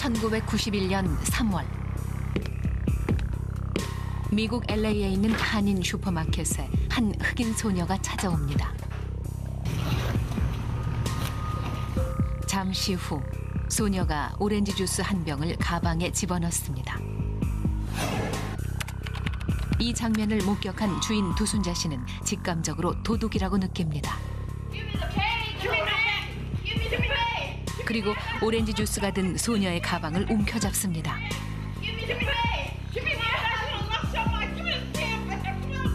1991년 3월 미국 LA에 있는 한인 슈퍼마켓에 한 흑인 소녀가 찾아옵니다. 잠시 후 소녀가 오렌지 주스 한 병을 가방에 집어넣습니다. 이 장면을 목격한 주인 두순자 씨는 직감적으로 도둑이라고 느낍니다. 그리고 오렌지 주스가 든 소녀의 가방을 움켜잡습니다.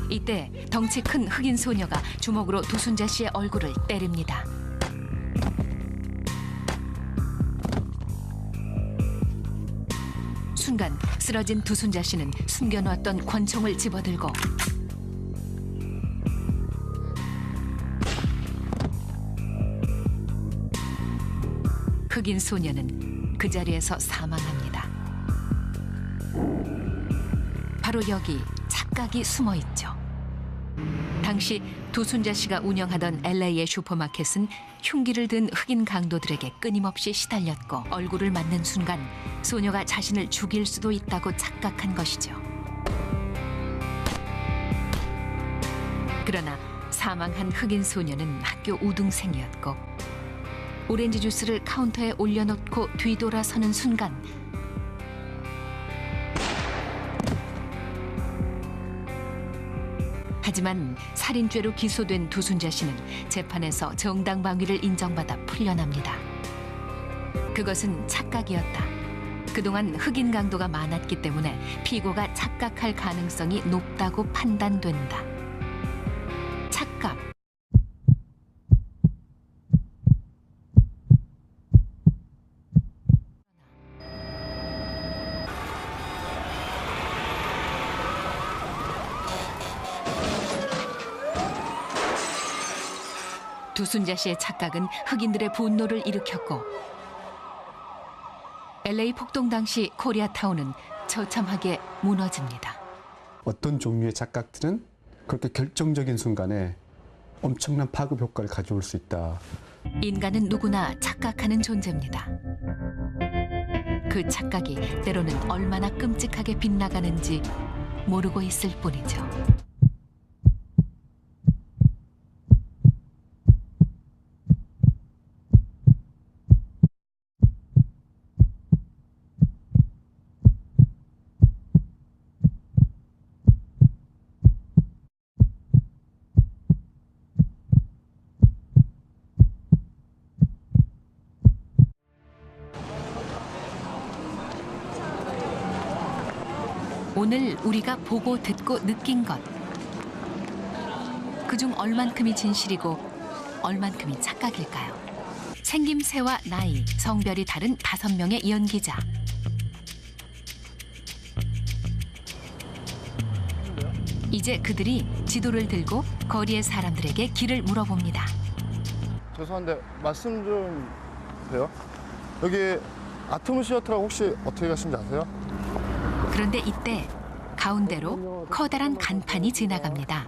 이때 덩치 큰 흑인 소녀가 주먹으로 두순자 씨의 얼굴을 때립니다. 순간 쓰러진 두순자 씨는 숨겨놓았던 권총을 집어들고 흑인 소녀는 그 자리에서 사망합니다. 바로 여기 착각이 숨어 있죠. 당시 두순자 씨가 운영하던 LA의 슈퍼마켓은 흉기를 든 흑인 강도들에게 끊임없이 시달렸고 얼굴을 맞는 순간 소녀가 자신을 죽일 수도 있다고 착각한 것이죠. 그러나 사망한 흑인 소녀는 학교 우등생이었고 오렌지 주스를 카운터에 올려놓고 뒤돌아서는 순간 하지만 살인죄로 기소된 두순자 씨는 재판에서 정당방위를 인정받아 풀려납니다. 그것은 착각이었다. 그동안 흑인 강도가 많았기 때문에 피고가 착각할 가능성이 높다고 판단된다. 착각. 두순자 씨의 착각은 흑인들의 분노를 일으켰고 LA 폭동 당시 코리아타운은 처참하게 무너집니다. 어떤 종류의 착각들은 그렇게 결정적인 순간에 엄청난 파급 효과를 가져올 수 있다. 인간은 누구나 착각하는 존재입니다. 그 착각이 때로는 얼마나 끔찍하게 빗나가는지 모르고 있을 뿐이죠. 오늘 우리가 보고 듣고 느낀 것. 그중 얼만큼이 진실이고 얼만큼이 착각일까요? 생김새와 나이, 성별이 다른 5명의 연기자. 이제 그들이 지도를 들고 거리의 사람들에게 길을 물어봅니다. 죄송한데 말씀 좀 돼요? 여기 아톰 시어터라고 혹시 어떻게 가시는지 아세요? 그런데 이때 가운데로 커다란 간판이 지나갑니다.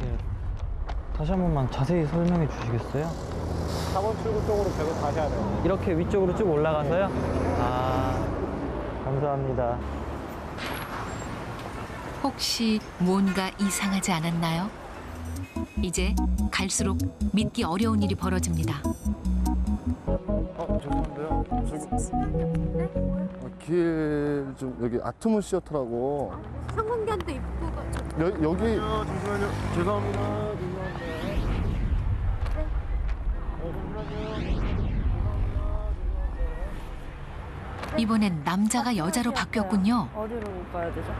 네. 다시 한 번만 자세히 설명해 주시겠어요? 4번 출구 쪽으로 계속 가셔야 돼요. 이렇게 위쪽으로 쭉 올라가서요? 아, 감사합니다. 혹시 뭔가 이상하지 않았나요? 이제 갈수록 믿기 어려운 일이 벌어집니다. 죄송한데요. 길 좀 여기 아톰 시어터라고. 상반기한테 입구가 여기 잠시만요. 죄송합니다. 이번엔 남자가 여자로 바뀌었군요. 어디로 가야 되죠?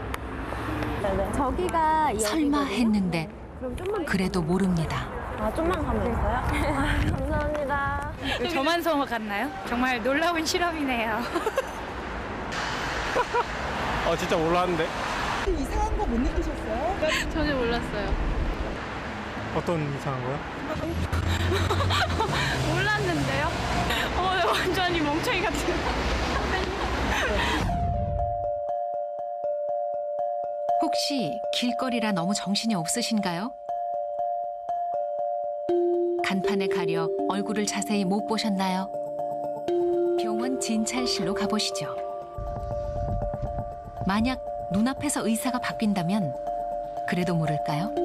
네네. 저기가 설마 했는데 그럼 좀만 그래도 모릅니다. 아 좀만 가면 될까요? 아, 감사합니다. 저만 서머 같나요? 정말 놀라운 실험이네요. 진짜 몰랐는데. 이상한 거 못 느끼셨어요? 전혀 몰랐어요. 어떤 이상한 거요? 몰랐는데요? 완전히 멍청이 같은. 혹시 길거리라 너무 정신이 없으신가요? 간판에 가려 얼굴을 자세히 못 보셨나요? 병원 이번엔 진찰실로 가보시죠. 만약 눈앞에서 의사가 바뀐다면 그래도 모를까요?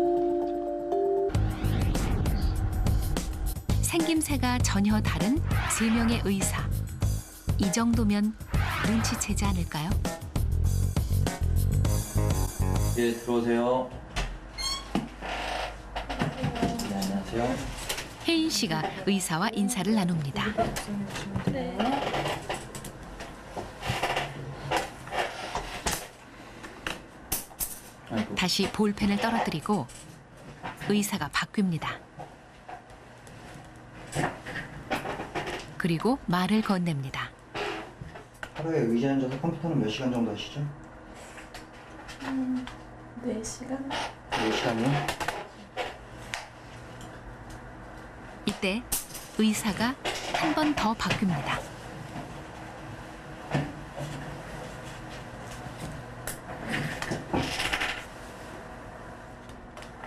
생김새가 전혀 다른 3명의 의사. 이 정도면 눈치채지 않을까요? 예, 들어오세요. 네, 안녕하세요. 혜인 씨가 의사와 인사를 나눕니다. 다시 볼펜을 떨어뜨리고 의사가 바뀝니다. 그리고 말을 건넵니다. 하루에 의자에 앉아서 컴퓨터는 몇 시간 정도 하시죠? 4시간? 4시간이요? 이때 의사가 한 번 더 바뀝니다.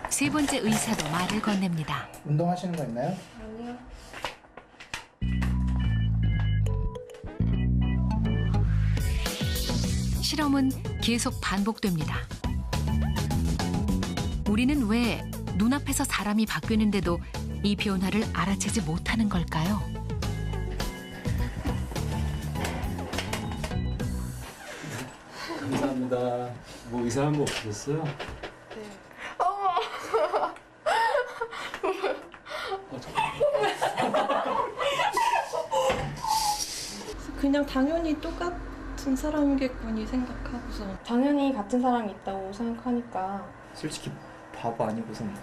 세 번째 의사도 말을 건넵니다. 운동하시는 거 있나요? 아니요. 실험은 계속 반복됩니다. 우리는 왜 눈앞에서 사람이 바뀌는데도 이 변화를 알아채지 못하는 걸까요? 감사합니다. 뭐 이상한 거 없으셨어요? 그냥 당연히 똑같은 사람이겠거니 생각하고서 당연히 같은 사람이 있다고 생각하니까 솔직히 바보 아니고선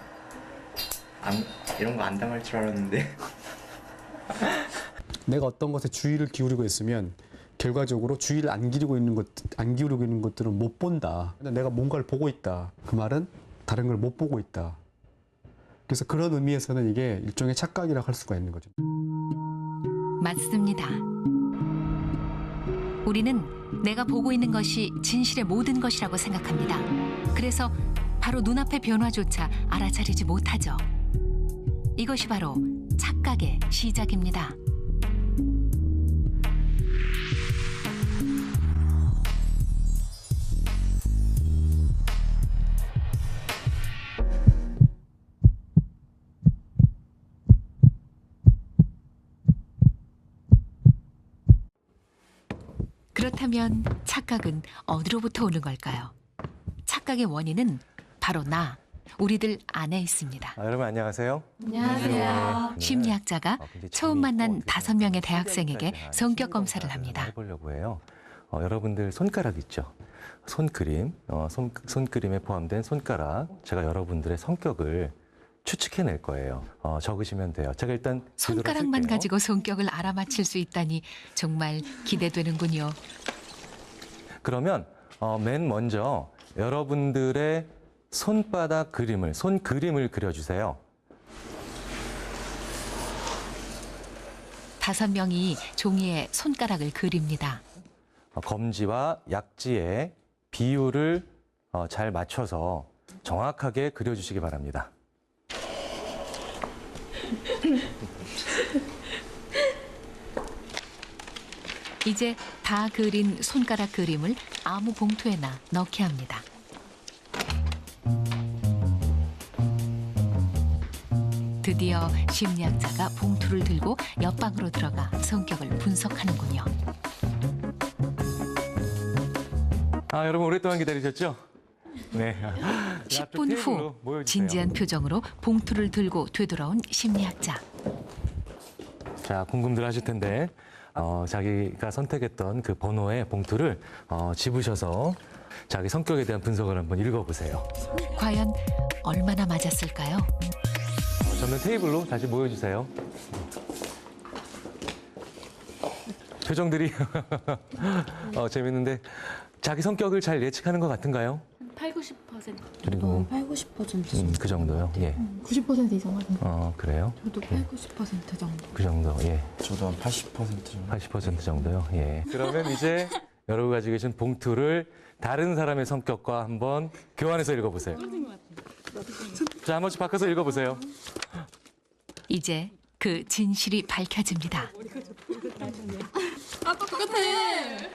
이런 거 안 당할 줄 알았는데 내가 어떤 것에 주의를 기울이고 있으면 결과적으로 주의를 안 기울이고 있는 것들은 못 본다. 내가 뭔가를 보고 있다. 그 말은 다른 걸 못 보고 있다. 그래서 그런 의미에서는 이게 일종의 착각이라고 할 수가 있는 거죠. 맞습니다. 우리는 내가 보고 있는 것이 진실의 모든 것이라고 생각합니다. 그래서 바로 눈앞의 변화조차 알아차리지 못하죠. 이것이 바로 착각의 시작입니다. 그렇다면 착각은 어디로부터 오는 걸까요? 착각의 원인은 바로 우리들 안에 있습니다. 여러분 안녕하세요. 안녕하세요. 심리학자가 처음 만난 5명의 대학생에게 성격 검사를 합니다. 해보려고 해요. 여러분들 손가락 있죠? 손그림, 손그림에 포함된 손가락. 제가 여러분들의 성격을 추측해낼 거예요. 적으시면 돼요. 제가 일단 손가락만 가지고 성격을 알아맞힐 수 있다니 정말 기대되는군요. 그러면 맨 먼저 여러분들의 손바닥 그림을, 손그림을 그려주세요. 5명이 종이에 손가락을 그립니다. 검지와 약지의 비율을 잘 맞춰서 정확하게 그려주시기 바랍니다. 이제 다 그린 손가락 그림을 아무 봉투에나 넣게 합니다. 드디어 심리학자가 봉투를 들고 옆방으로 들어가 성격을 분석하는군요. 여러분 오랫동안 기다리셨죠? 네. 10분 후 진지한 표정으로 봉투를 들고 되돌아온 심리학자. 자, 궁금들 하실 텐데 자기가 선택했던 그 번호의 봉투를 집으셔서 자기 성격에 대한 분석을 한번 읽어보세요. 과연 얼마나 맞았을까요? 저는 테이블로 다시 모여주세요. 표정들이 재밌는데 자기 성격을 잘 예측하는 것 같은가요? 80-90%. 그리고 80% 그 정도요. 예. 90% 이상 하던데. 그래요? 저도 80% 정도. 그 정도. 예. 저도 한 80% 정도. 80% 정도요. 예. 그러면 이제 여러분 가지고 계신 봉투를 다른 사람의 성격과 한번 교환해서 읽어보세요. 자, 한 번씩 바꿔서 읽어보세요. 이제 그 진실이 밝혀집니다. 아, 똑같아. 똑같아.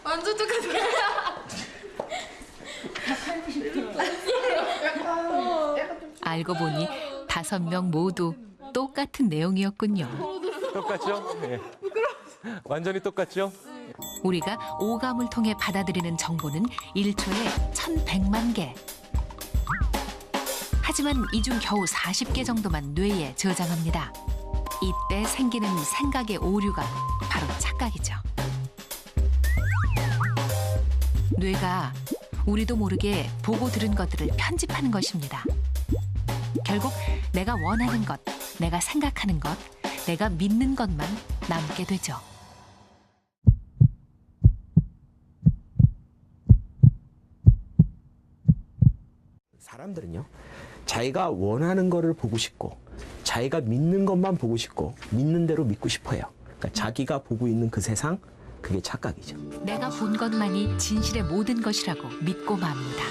완전 똑같아. 알고 보니 5명 모두 똑같은 내용이었군요. 똑같죠? 예. 완전히 똑같죠? 우리가 오감을 통해 받아들이는 정보는 1초에 1100만 개. 하지만 이 중 겨우 40개 정도만 뇌에 저장합니다. 이때 생기는 생각의 오류가 바로 착각이죠. 뇌가 우리도 모르게 보고 들은 것들을 편집하는 것입니다. 결국 내가 원하는 것, 내가 생각하는 것, 내가 믿는 것만 남게 되죠. 사람들은요, 자기가 원하는 거를 보고 싶고 자기가 믿는 것만 보고 싶고 믿는 대로 믿고 싶어요. 그러니까 자기가 보고 있는 그 세상, 그게 착각이죠. 내가 본 것만이 진실의 모든 것이라고 믿고 맙니다.